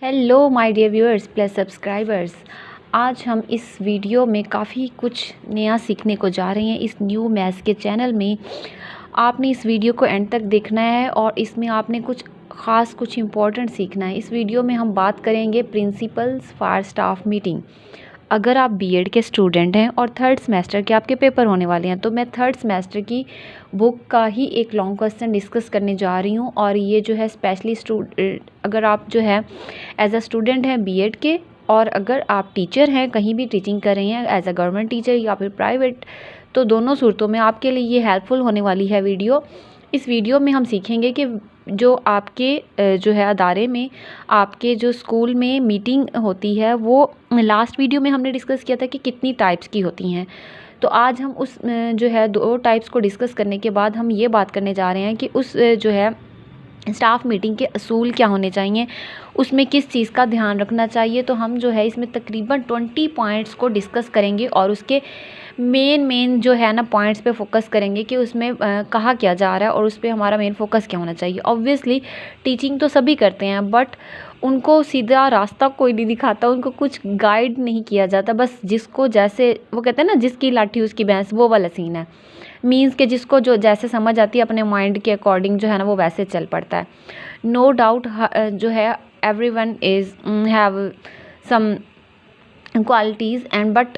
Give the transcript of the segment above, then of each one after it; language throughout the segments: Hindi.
Hello my dear viewers plus subscribers. आज हम इस वीडियो में काफ़ी कुछ नया सीखने को जा रहे हैं। इस न्यू मैथ्स के चैनल में आपने इस वीडियो को एंड तक देखना है और इसमें आपने कुछ ख़ास कुछ इम्पोर्टेंट सीखना है। इस वीडियो में हम बात करेंगे प्रिंसिपल्स फॉर स्टाफ मीटिंग। अगर आप बीएड के स्टूडेंट हैं और थर्ड सेमेस्टर के आपके पेपर होने वाले हैं तो मैं थर्ड सेमेस्टर की बुक का ही एक लॉन्ग क्वेश्चन डिस्कस करने जा रही हूँ। और ये जो है स्पेशली अगर आप जो है एज अ स्टूडेंट हैं बीएड के, और अगर आप टीचर हैं, कहीं भी टीचिंग कर रही हैं एज अ गवर्नमेंट टीचर या फिर प्राइवेट, तो दोनों सूरतों में आपके लिए ये हेल्पफुल होने वाली है वीडियो। इस वीडियो में हम सीखेंगे कि जो आपके जो है अदारे में, आपके जो स्कूल में मीटिंग होती है, वो लास्ट वीडियो में हमने डिस्कस किया था कि कितनी टाइप्स की होती हैं। तो आज हम उस जो है 2 टाइप्स को डिस्कस करने के बाद हम ये बात करने जा रहे हैं कि उस जो है स्टाफ मीटिंग के असूल क्या होने चाहिए, उसमें किस चीज़ का ध्यान रखना चाहिए। तो हम जो है इसमें तकरीबन 20 पॉइंट्स को डिस्कस करेंगे और उसके मेन जो है ना पॉइंट्स पे फोकस करेंगे कि उसमें कहा क्या जा रहा है और उस पर हमारा मेन फोकस क्या होना चाहिए। ऑब्वियसली टीचिंग तो सभी करते हैं, बट उनको सीधा रास्ता कोई नहीं दिखाता, उनको कुछ गाइड नहीं किया जाता। बस जिसको जैसे वो कहते हैं ना, जिसकी लाठी उसकी भैंस, वो वाला सीन है। मीन्स के जिसको जो जैसे समझ आती है अपने माइंड के अकॉर्डिंग जो है ना वो वैसे चल पड़ता है। नो डाउट जो है everyone is have some qualities and but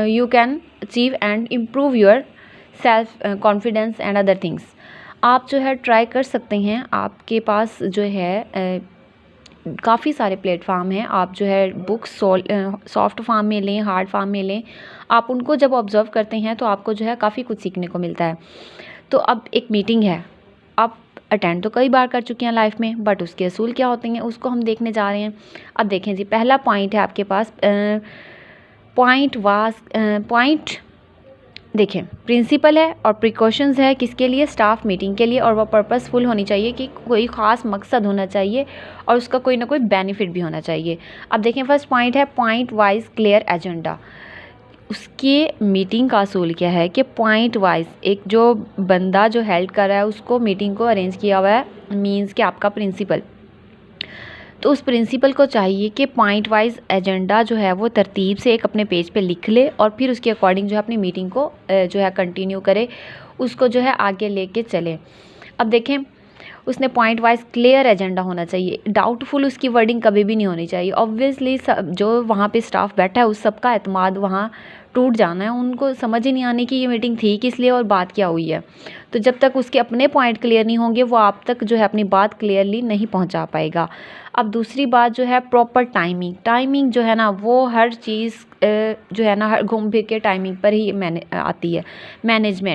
you can achieve and improve your self confidence and other things। आप जो है ट्राई कर सकते हैं। आपके पास जो है काफ़ी सारे प्लेटफॉर्म हैं। आप जो है बुक्स सॉफ्ट फॉर्म में लें, हार्ड फॉर्म में लें। आप उनको जब ऑब्ज़र्व करते हैं तो आपको जो है काफ़ी कुछ सीखने को मिलता है। तो अब एक मीटिंग है, आप अटेंड तो कई बार कर चुके हैं लाइफ में, बट उसके असूल क्या होते हैं उसको हम देखने जा रहे हैं। अब देखें जी, पहला पॉइंट है आपके पास पॉइंट देखें, प्रिंसिपल है और प्रिकॉशंस है किसके लिए, स्टाफ मीटिंग के लिए। और वह पर्पसफुल होनी चाहिए कि कोई ख़ास मकसद होना चाहिए और उसका कोई ना कोई बेनिफिट भी होना चाहिए। अब देखें, फर्स्ट पॉइंट है पॉइंट वाइज क्लियर एजेंडा। उसके मीटिंग का असूल क्या है कि पॉइंट वाइज एक जो बंदा जो हेल्ड कर रहा है उसको मीटिंग को अरेंज किया हुआ है, मीन्स कि आपका प्रिंसिपल। तो उस प्रिंसिपल को चाहिए कि पॉइंट वाइज एजेंडा जो है वो तरतीब से एक अपने पेज पे लिख ले और फिर उसके अकॉर्डिंग जो है अपनी मीटिंग को जो है कंटिन्यू करे, उसको जो है आगे लेके चले। अब देखें, उसने पॉइंट वाइज क्लियर एजेंडा होना चाहिए। डाउटफुल उसकी वर्डिंग कभी भी नहीं होनी चाहिए। ऑब्वियसली जो वहाँ पे स्टाफ बैठा है उस सबका एतमाद वहाँ टूट जाना है, उनको समझ ही नहीं आने की ये मीटिंग थी किस लिए और बात क्या हुई है। तो जब तक उसके अपने पॉइंट क्लियर नहीं होंगे वो आप तक जो है अपनी बात क्लियरली नहीं पहुंचा पाएगा। अब दूसरी बात जो है प्रॉपर टाइमिंग जो है ना वो हर चीज़ जो है ना हर घूम फिर के टाइमिंग पर ही आती है।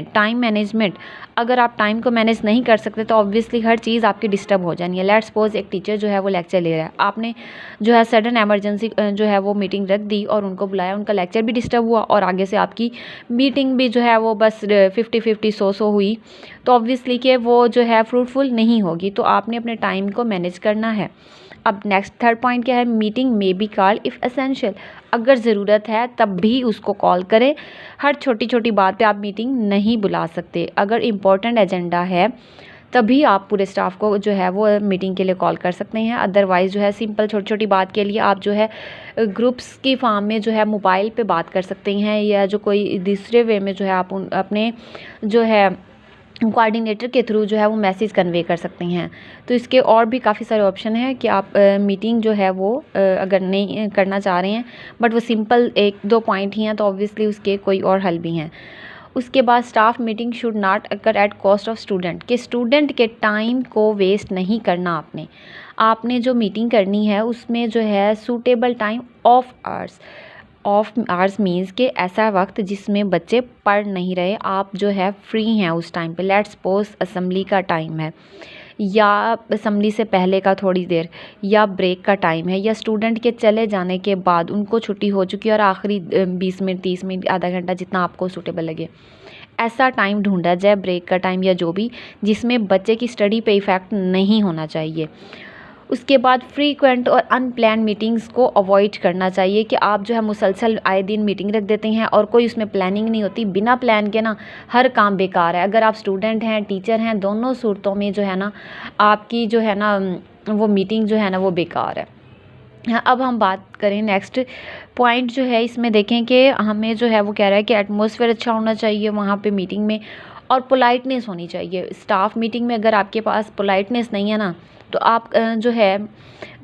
टाइम मैनेजमेंट, अगर आप टाइम को मैनेज नहीं कर सकते तो ऑब्वियसली हर चीज़ आपकी डिस्टर्ब हो जानी है। लेट्स सपोज एक टीचर जो है वो लेक्चर ले रहा है, आपने जो है सडन एमरजेंसी जो है वो मीटिंग रख दी और उनको बुलाया, उनका लेक्चर भी डिस्टर्ब हुआ और आगे से आपकी मीटिंग भी जो है वो बस 50-50 100 हुई, तो ऑब्वियसली कि वो जो है फ्रूटफुल नहीं होगी। तो आपने अपने टाइम को मैनेज करना है। अब नेक्स्ट थर्ड पॉइंट क्या है, meeting may be called if essential. अगर ज़रूरत है तब भी उसको कॉल करें। हर छोटी छोटी बात पे आप मीटिंग नहीं बुला सकते। अगर इम्पोर्टेंट एजेंडा है तभी आप पूरे स्टाफ को जो है वो मीटिंग के लिए कॉल कर सकते हैं। अदरवाइज़ जो है सिंपल छोटी छोटी बात के लिए आप जो है ग्रुप्स की फॉर्म में जो है मोबाइल पे बात कर सकते हैं, या जो कोई दूसरे वे में जो है आप अपने जो है कोऑर्डिनेटर के थ्रू जो है वो मैसेज कन्वे कर सकते हैं। तो इसके और भी काफ़ी सारे ऑप्शन हैं कि आप मीटिंग जो है वो अगर नहीं करना चाह रहे हैं बट वो सिंपल 1-2 पॉइंट ही हैं तो ऑब्वियसली उसके कोई और हल भी हैं। उसके बाद staff meeting should not occur at cost of student, कि स्टूडेंट के टाइम को वेस्ट नहीं करना। आपने जो मीटिंग करनी है उसमें जो है suitable time of hours means के ऐसा वक्त जिसमें बच्चे पढ़ नहीं रहे, आप जो है फ्री हैं उस टाइम पे। लेट्स सपोज असेंबली का टाइम है या असेंबली से पहले का थोड़ी देर या ब्रेक का टाइम है या स्टूडेंट के चले जाने के बाद उनको छुट्टी हो चुकी है और आखिरी 20 मिनट 30 मिनट आधा घंटा जितना आपको सूटेबल लगे, ऐसा टाइम ढूंढा जाए, ब्रेक का टाइम या जो भी, जिसमें बच्चे की स्टडी पे इफ़ेक्ट नहीं होना चाहिए। उसके बाद फ्रीक्वेंट और अनप्लान मीटिंग्स को अवॉइड करना चाहिए कि आप जो है मुसलसल आए दिन मीटिंग रख देते हैं और कोई उसमें प्लानिंग नहीं होती। बिना प्लान के ना हर काम बेकार है। अगर आप स्टूडेंट हैं, टीचर हैं, दोनों सूरतों में जो है ना आपकी जो है ना वो मीटिंग जो है ना वो बेकार है। हाँ, अब हम बात करें नेक्स्ट पॉइंट जो है इसमें, देखें कि हमें जो है वो कह रहा है कि एटमॉस्फेयर अच्छा होना चाहिए वहाँ पे मीटिंग में, और पोलाइटनेस होनी चाहिए। स्टाफ मीटिंग में अगर आपके पास पोलाइटनेस नहीं है ना, तो आप जो है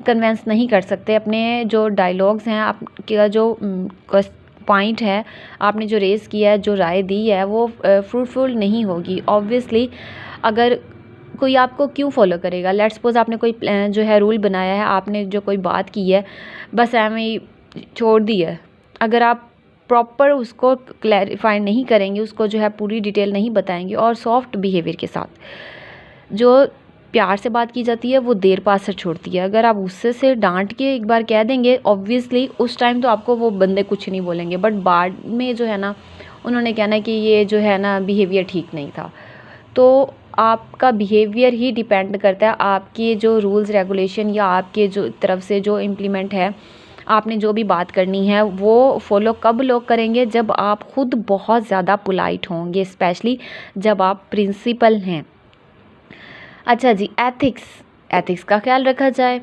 कन्वेंस नहीं कर सकते अपने जो डायलॉग्स हैं, आपका जो पॉइंट है, आपने जो रेज़ किया है, जो राय दी है, वो फ्रूटफुल नहीं होगी। ऑब्वियसली अगर कोई आपको क्यों फॉलो करेगा। लेट्स सपोज आपने कोई जो है रूल बनाया है, आपने जो कोई बात की है, बस ऐਵੇਂ ही छोड़ दी है। अगर आप प्रॉपर उसको क्लैरिफाई नहीं करेंगे, उसको जो है पूरी डिटेल नहीं बताएंगे, और सॉफ्ट बिहेवियर के साथ जो प्यार से बात की जाती है वो देर पा असर छोड़ती है। अगर आप गुस्से से डांट के एक बार कह देंगे, ऑब्वियसली उस टाइम तो आपको वो बंदे कुछ नहीं बोलेंगे, बट बाद में जो है ना, उन्होंने कहना कि ये जो है ना बिहेवियर ठीक नहीं था। तो आपका बिहेवियर ही डिपेंड करता है, आपके जो रूल्स रेगुलेशन या आपके जो तरफ से जो इम्प्लीमेंट है, आपने जो भी बात करनी है वो फॉलो कब लोग करेंगे, जब आप खुद बहुत ज़्यादा पोलाइट होंगे, स्पेशली जब आप प्रिंसिपल हैं। अच्छा जी, एथिक्स का ख्याल रखा जाए,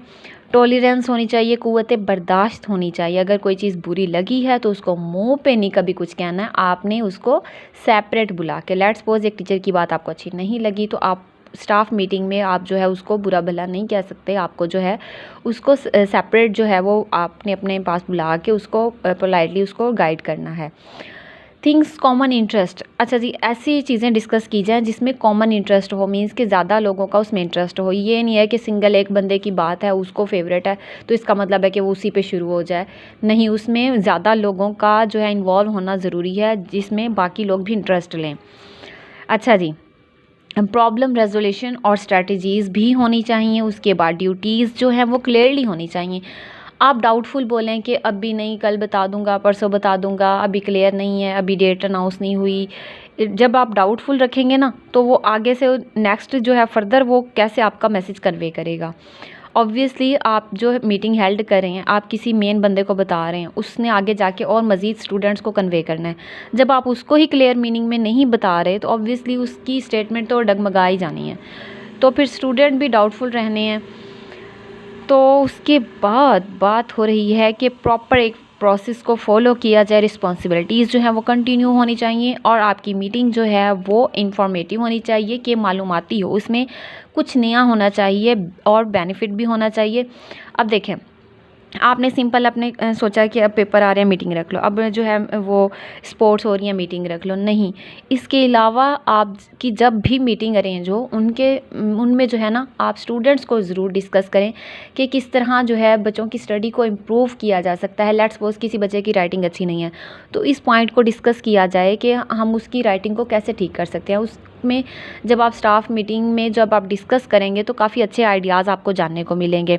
टॉलरेंस होनी चाहिए, क़ुव्वत बर्दाश्त होनी चाहिए। अगर कोई चीज़ बुरी लगी है तो उसको मुंह पे नहीं कभी कुछ कहना है, आपने उसको सेपरेट बुला के। लेट्स सपोज एक टीचर की बात आपको अच्छी नहीं लगी, तो आप स्टाफ मीटिंग में आप जो है उसको बुरा भला नहीं कह सकते, आपको जो है उसको सेपरेट जो है वो आपने अपने पास बुला के उसको पोलाइटली उसको गाइड करना है। थिंग्स कॉमन इंटरेस्ट, अच्छा जी, ऐसी चीज़ें डिस्कस की जाएँ जिसमें कॉमन इंटरेस्ट हो, मीन्स कि ज़्यादा लोगों का उसमें इंटरेस्ट हो। ये नहीं है कि सिंगल एक बंदे की बात है, उसको फेवरेट है, तो इसका मतलब है कि वो उसी पे शुरू हो जाए। नहीं, उसमें ज़्यादा लोगों का जो है इन्वॉल्व होना ज़रूरी है, जिसमें बाकी लोग भी इंटरेस्ट लें। अच्छा जी, प्रॉब्लम रेजोल्यूशन और स्ट्रैटेजीज़ भी होनी चाहिए। उसके बाद ड्यूटीज़ जो हैं वो क्लियरली होनी चाहिए। आप डाउटफुल बोलें कि अभी नहीं, कल बता दूंगा, परसों बता दूंगा, अभी क्लियर नहीं है, अभी डेट अनाउंस नहीं हुई। जब आप डाउटफुल रखेंगे ना, तो वो आगे से नेक्स्ट जो है फर्दर वो कैसे आपका मैसेज कन्वे करेगा। ऑब्वियसली आप जो मीटिंग हेल्ड कर रहे हैं, आप किसी मेन बंदे को बता रहे हैं, उसने आगे जाके और मज़ीद स्टूडेंट्स को कन्वे करना है। जब आप उसको ही क्लियर मीनिंग में नहीं बता रहे, तो ऑब्वियसली उसकी स्टेटमेंट तो डगमगा ही जानी है, तो फिर स्टूडेंट भी डाउटफुल रहने हैं। तो उसके बाद बात हो रही है कि प्रॉपर एक प्रोसेस को फॉलो किया जाए, रिस्पॉन्सिबिलिटीज़ जो हैं वो कंटिन्यू होनी चाहिए, और आपकी मीटिंग जो है वो इंफॉर्मेटिव होनी चाहिए, कि मालूमाती हो, उसमें कुछ नया होना चाहिए और बेनिफिट भी होना चाहिए। अब देखें, आपने सिंपल अपने सोचा कि अब पेपर आ रहे हैं, मीटिंग रख लो, अब जो है वो स्पोर्ट्स हो रही है, मीटिंग रख लो, नहीं। इसके अलावा आपकी जब भी मीटिंग अरेंज हो, उनमें जो है ना, आप स्टूडेंट्स को ज़रूर डिस्कस करें कि किस तरह जो है बच्चों की स्टडी को इम्प्रूव किया जा सकता है। लेट्स सपोज किसी बच्चे की राइटिंग अच्छी नहीं है, तो इस पॉइंट को डिस्कस किया जाए कि हम उसकी राइटिंग को कैसे ठीक कर सकते हैं। उसमें जब आप स्टाफ मीटिंग में जब आप डिस्कस करेंगे, तो काफ़ी अच्छे आइडियाज़ आपको जानने को मिलेंगे।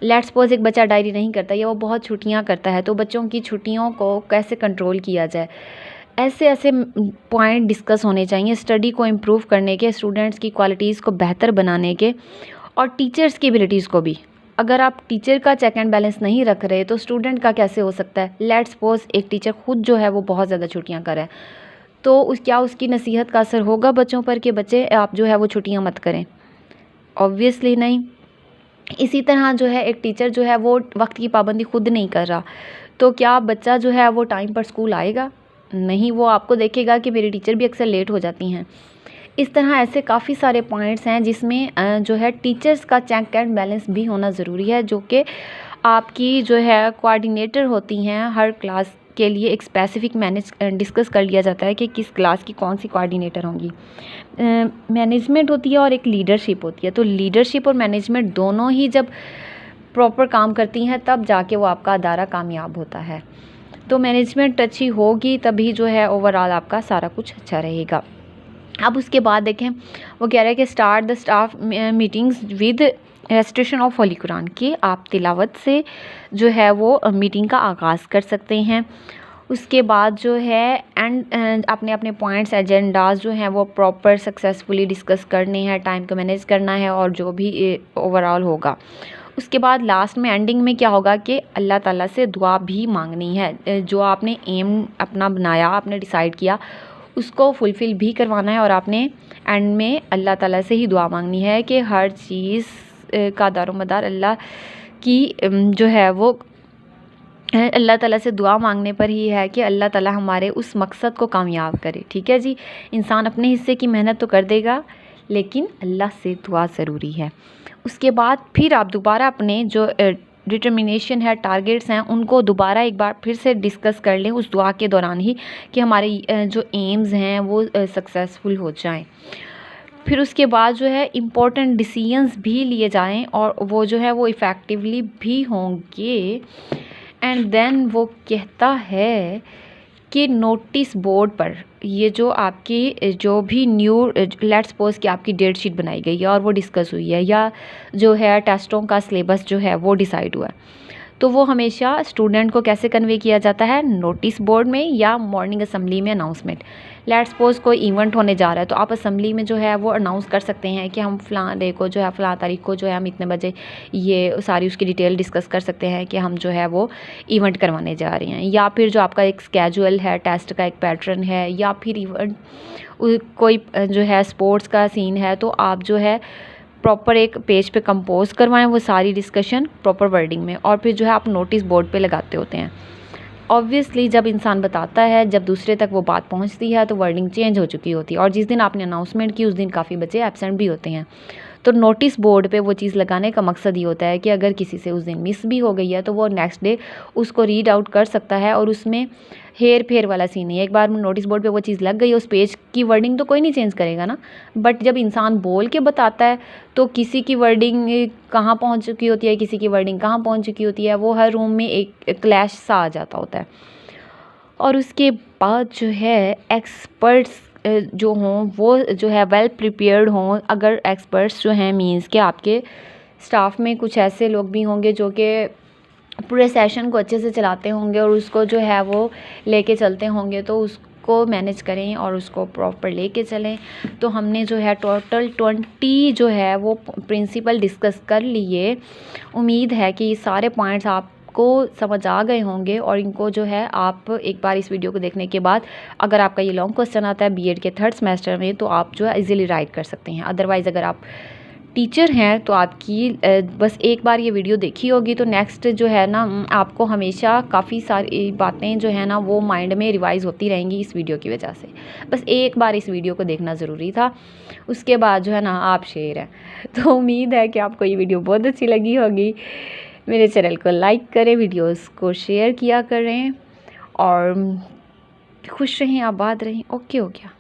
लेट्स सपोज एक बच्चा डायरी नहीं करता या वो बहुत छुट्टियां करता है, तो बच्चों की छुट्टियों को कैसे कंट्रोल किया जाए, ऐसे ऐसे पॉइंट डिस्कस होने चाहिए स्टडी को इम्प्रूव करने के, स्टूडेंट्स की क्वालिटीज़ को बेहतर बनाने के, और टीचर्स की एबिलिटीज़ को भी। अगर आप टीचर का चेक एंड बैलेंस नहीं रख रहे, तो स्टूडेंट का कैसे हो सकता है। लेट्स सपोज एक टीचर खुद जो है वो बहुत ज़्यादा छुट्टियाँ कर रहा है, तो क्या उसकी नसीहत का असर होगा बच्चों पर कि बच्चे आप जो है वो छुट्टियाँ मत करें? ऑब्वियसली नहीं। इसी तरह जो है एक टीचर जो है वो वक्त की पाबंदी खुद नहीं कर रहा, तो क्या बच्चा जो है वो टाइम पर स्कूल आएगा? नहीं, वो आपको देखेगा कि मेरी टीचर भी अक्सर लेट हो जाती हैं। इस तरह ऐसे काफ़ी सारे पॉइंट्स हैं जिसमें जो है टीचर्स का चेक एंड बैलेंस भी होना ज़रूरी है, जो कि आपकी जो है कोऑर्डिनेटर होती हैं हर क्लास के लिए, एक स्पेसिफिक डिस्कस कर लिया जाता है कि किस क्लास की कौन सी कोऑर्डिनेटर होंगी। मैनेजमेंट होती है और एक लीडरशिप होती है, तो लीडरशिप और मैनेजमेंट दोनों ही जब प्रॉपर काम करती हैं, तब जाके वो आपका अदारा कामयाब होता है। तो मैनेजमेंट अच्छी होगी तभी जो है ओवरऑल आपका सारा कुछ अच्छा रहेगा। अब उसके बाद देखें, वो कह रहा है कि start the staff meetings with restriction of Holi Quran, कि आप तिलावत से जो है वो मीटिंग का आगाज़ कर सकते हैं। उसके बाद जो है अपने अपने पॉइंट्स एजेंडाज जो हैं वो प्रॉपर सक्सेसफुली डिस्कस करने हैं, टाइम को मैनेज करना है, और जो भी ओवरऑल होगा। उसके बाद लास्ट में एंडिंग में क्या होगा कि अल्लाह ताला से दुआ भी मांगनी है। जो आपने एम अपना बनाया, आपने डिसाइड किया, उसको फुलफ़िल भी करवाना है, और आपने एंड में अल्लाह ताला से ही दुआ मांगनी है कि हर चीज़ का दारोमदार अल्लाह कि जो है वो अल्लाह ताला से दुआ मांगने पर ही है कि अल्लाह ताला हमारे उस मकसद को कामयाब करे। ठीक है जी, इंसान अपने हिस्से की मेहनत तो कर देगा, लेकिन अल्लाह से दुआ ज़रूरी है। उसके बाद फिर आप दोबारा अपने जो डिटर्मिनेशन है, टारगेट्स हैं, उनको दोबारा एक बार फिर से डिस्कस कर लें उस दुआ के दौरान ही कि हमारे जो एम्स हैं वो सक्सेसफुल हो जाएं। फिर उसके बाद जो है इम्पोर्टेंट डिसीजंस भी लिए जाएं और वो जो है वो इफ़ेक्टिवली भी होंगे। एंड देन वो कहता है कि नोटिस बोर्ड पर ये जो आपकी जो भी न्यू लेट्स सपोज कि आपकी डेट शीट बनाई गई है और वो डिस्कस हुई है, या जो है टेस्टों का सिलेबस जो है वो डिसाइड हुआ है, तो वो हमेशा स्टूडेंट को कैसे कन्वे किया जाता है, नोटिस बोर्ड में या मॉर्निंग असेंबली में अनाउंसमेंट। लेट्स सपोज कोई इवेंट होने जा रहा है तो आप असेंबली में जो है वो अनाउंस कर सकते हैं कि हम फ़लाँ डे को जो है फ़लाँ तारीख को जो है हम इतने बजे ये सारी उसकी डिटेल डिस्कस कर सकते हैं कि हम जो है वो इवेंट करवाने जा रहे हैं। या फिर जो आपका एक स्केजुअल है, टेस्ट का एक पैटर्न है, या फिर इवेंट कोई जो है स्पोर्ट्स का सीन है, तो आप जो है प्रॉपर एक पेज पे कंपोज करवाएं वो सारी डिस्कशन प्रॉपर वर्डिंग में, और फिर जो है आप नोटिस बोर्ड पे लगाते होते हैं। ऑब्वियसली जब इंसान बताता है, जब दूसरे तक वो बात पहुंचती है तो वर्डिंग चेंज हो चुकी होती है, और जिस दिन आपने अनाउंसमेंट की उस दिन काफ़ी बच्चे एब्सेंट भी होते हैं। तो नोटिस बोर्ड पे वो चीज़ लगाने का मकसद ये होता है कि अगर किसी से उस दिन मिस भी हो गई है तो वो नेक्स्ट डे उसको रीड आउट कर सकता है, और उसमें हेर फेर वाला सीन नहीं है। एक बार नोटिस बोर्ड पे वो चीज़ लग गई, उस पेज की वर्डिंग तो कोई नहीं चेंज करेगा ना, बट जब इंसान बोल के बताता है तो किसी की वर्डिंग कहाँ पहुँच चुकी होती है, किसी की वर्डिंग कहाँ पहुँच चुकी होती है, वो हर रूम में एक क्लैश सा आ जाता होता है। और उसके बाद जो है एक्सपर्ट्स जो हों वो जो है वेल प्रिपेयर्ड हों। अगर एक्सपर्ट्स जो हैं मीन्स कि आपके स्टाफ में कुछ ऐसे लोग भी होंगे जो कि पूरे सेशन को अच्छे से चलाते होंगे और उसको जो है वो लेके चलते होंगे, तो उसको मैनेज करें और उसको प्रॉपर लेके चलें। तो हमने जो है टोटल 20 जो है वो प्रिंसिपल डिस्कस कर लिए। उम्मीद है कि सारे पॉइंट्स आपको समझ आ गए होंगे, और इनको जो है आप एक बार इस वीडियो को देखने के बाद अगर आपका ये लॉन्ग क्वेश्चन आता है बीएड के 3rd सेमेस्टर में तो आप जो है इजीली राइट कर सकते हैं। अदरवाइज़ अगर आप टीचर हैं तो आपकी बस एक बार ये वीडियो देखी होगी तो नेक्स्ट जो है ना आपको हमेशा काफ़ी सारी बातें जो है ना वो माइंड में रिवाइज़ होती रहेंगी इस वीडियो की वजह से। बस एक बार इस वीडियो को देखना ज़रूरी था, उसके बाद जो है ना आप शेर हैं। तो उम्मीद है कि आपको ये वीडियो बहुत अच्छी लगी होगी। मेरे चैनल को लाइक करें, वीडियोस को शेयर किया करें, और खुश रहें, आबाद रहें। ओके हो गया।